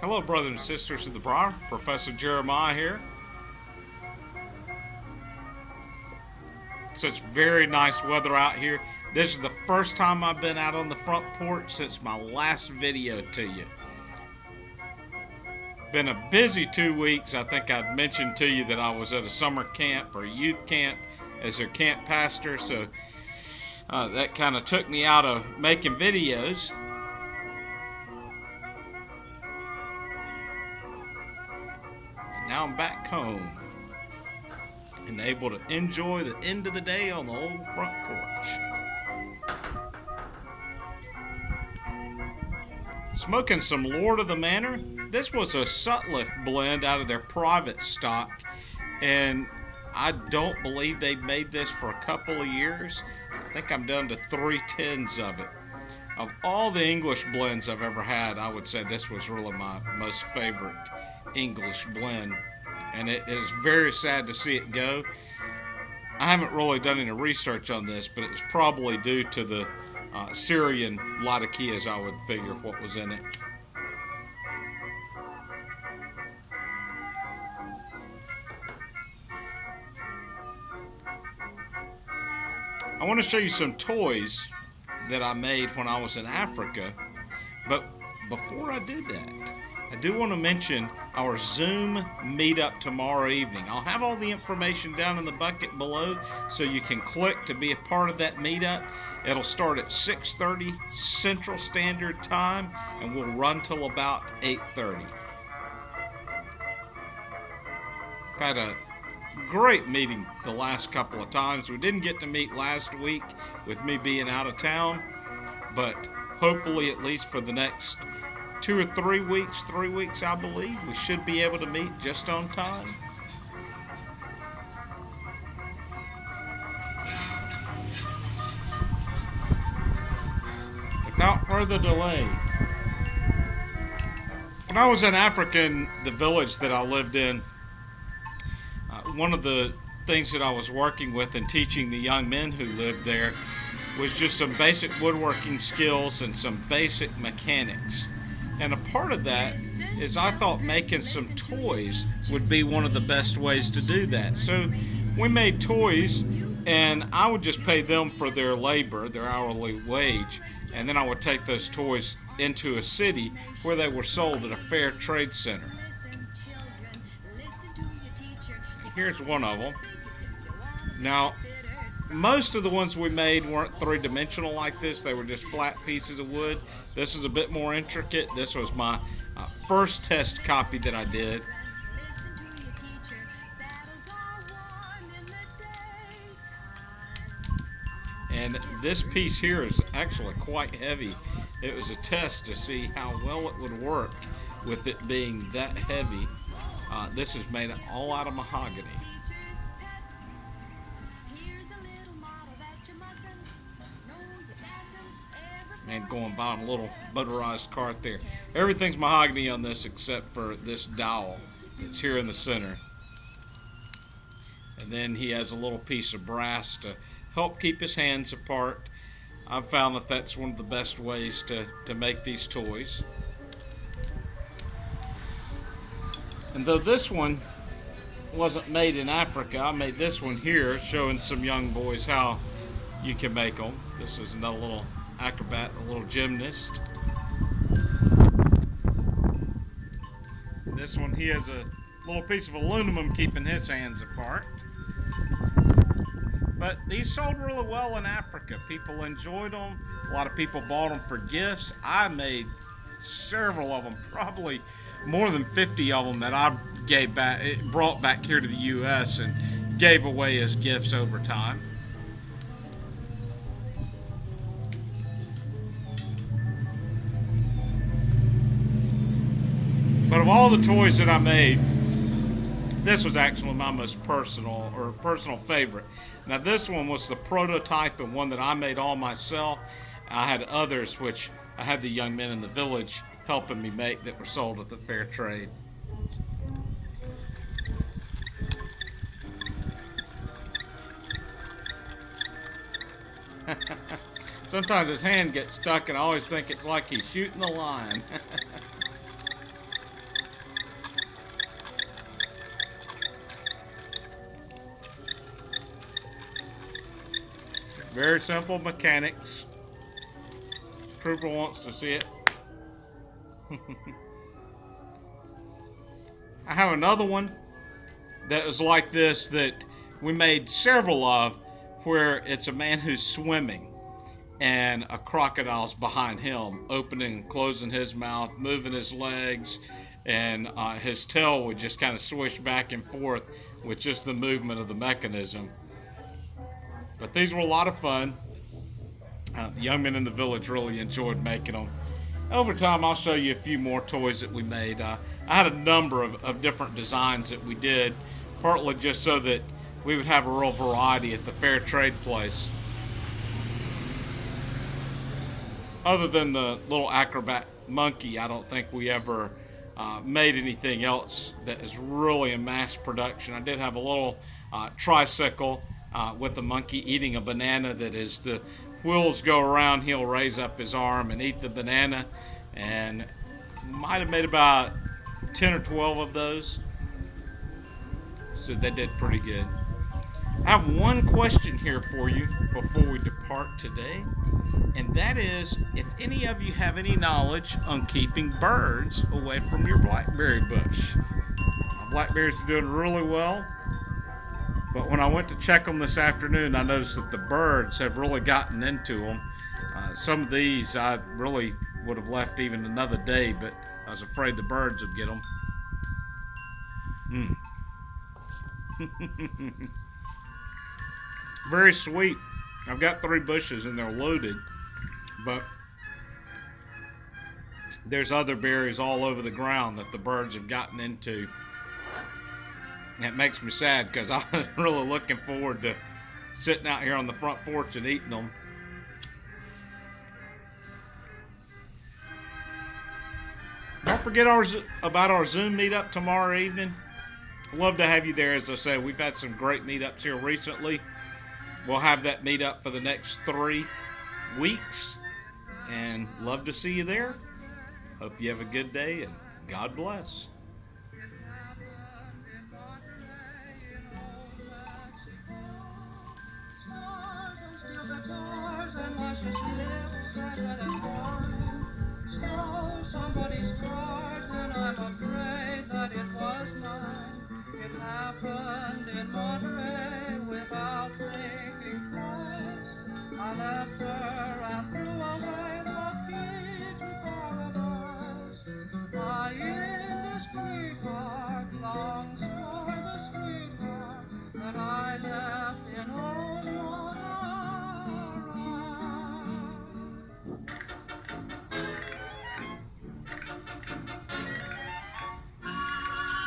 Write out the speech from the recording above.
Hello, brothers and sisters of the Briar. Professor Jeremiah here. Such very nice weather out here. This is the first time I've been out on the front porch since my last video to you. Been a busy 2 weeks. I think I'd mentioned to you that I was at a summer camp or youth camp as their camp pastor, so that kind of took me out of making videos. And now I'm back home and able to enjoy the end of the day on the old front porch. Smoking some Lord of the Manor. This was a Sutliff blend out of their private stock, and I don't believe they've made this for a couple of years. I think I'm down to 3 tins of it. Of all the English blends I've ever had, I would say this was really my most favorite English blend, and it is very sad to see it go. I haven't really done any research on this, but it was probably due to the Syrian Latakias, I would figure, what was in it. I want to show you some toys that I made when I was in Africa, but before I do that, I do want to mention our Zoom meetup tomorrow evening. I'll have all the information down in the bucket below so you can click to be a part of that meetup. It'll start at 6:30 Central Standard Time and will run till about 8:30. I've had a great meeting the last couple of times. We didn't get to meet last week with me being out of town, but hopefully at least for the next 2 or 3 weeks, 3 weeks I believe, we should be able to meet just on time. Without further delay, when I was in Africa in the village that I lived in, one of the things that I was working with and teaching the young men who lived there was just some basic woodworking skills and some basic mechanics. And a part of that is I thought making some toys would be one of the best ways to do that. So we made toys, and I would just pay them for their labor, their hourly wage, and then I would take those toys into a city where they were sold at a fair trade center. Here's one of them. Now, most of the ones we made weren't three-dimensional like this. They were just flat pieces of wood. This is a bit more intricate. This was my first test copy that I did. And this piece here is actually quite heavy. It was a test to see how well it would work with it being that heavy. This is made all out of mahogany. And going by a little motorized cart there. Everything's mahogany on this except for this dowel that's here in the center. And then he has a little piece of brass to help keep his hands apart. I've found that that's one of the best ways to make these toys. And though this one wasn't made in Africa, I made this one here showing some young boys how you can make them. This is another little acrobat, a little gymnast. This one, he has a little piece of aluminum keeping his hands apart. But these sold really well in Africa. People enjoyed them. A lot of people bought them for gifts. I made several of them, probably more than 50 of them that I brought back here to the U.S. and gave away as gifts over time. But of all the toys that I made, this was actually my most personal favorite. Now this one was the prototype and one that I made all myself. I had others which I had the young men in the village helping me make that were sold at the fair trade. Sometimes his hand gets stuck and I always think it's like he's shooting a line. Very simple mechanics. Trooper wants to see it. I have another one that was like this that we made several of, where it's a man who's swimming and a crocodile's behind him, opening and closing his mouth, moving his legs, and his tail would just kind of swish back and forth with just the movement of the mechanism. But these were a lot of fun. The young men in the village really enjoyed making them. Over time, I'll show you a few more toys that we made. I had a number of different designs that we did, partly just so that we would have a real variety at the fair trade place. Other than the little acrobat monkey, I don't think we ever made anything else that is really in mass production. I did have a little tricycle with a monkey eating a banana that as the wheels go around, he'll raise up his arm and eat the banana. And might have made about 10 or 12 of those. So they did pretty good. I have one question here for you before we depart today, and that is if any of you have any knowledge on keeping birds away from your blackberry bush. Blackberries are doing really well, but when I went to check them this afternoon, I noticed that the birds have really gotten into them. Some of these I really would have left even another day, but I was afraid the birds would get them. Very sweet. I've got 3 bushes and they're loaded, but there's other berries all over the ground that the birds have gotten into. And it makes me sad because I was really looking forward to sitting out here on the front porch and eating them. Don't forget about our Zoom meetup tomorrow evening. Love to have you there. As I said, we've had some great meetups here recently. We'll have that meetup for the next 3 weeks. And love to see you there. Hope you have a good day and God bless. Somebody's card when I'm afraid that it was mine. It happened in Monterey without thinking twice. I left her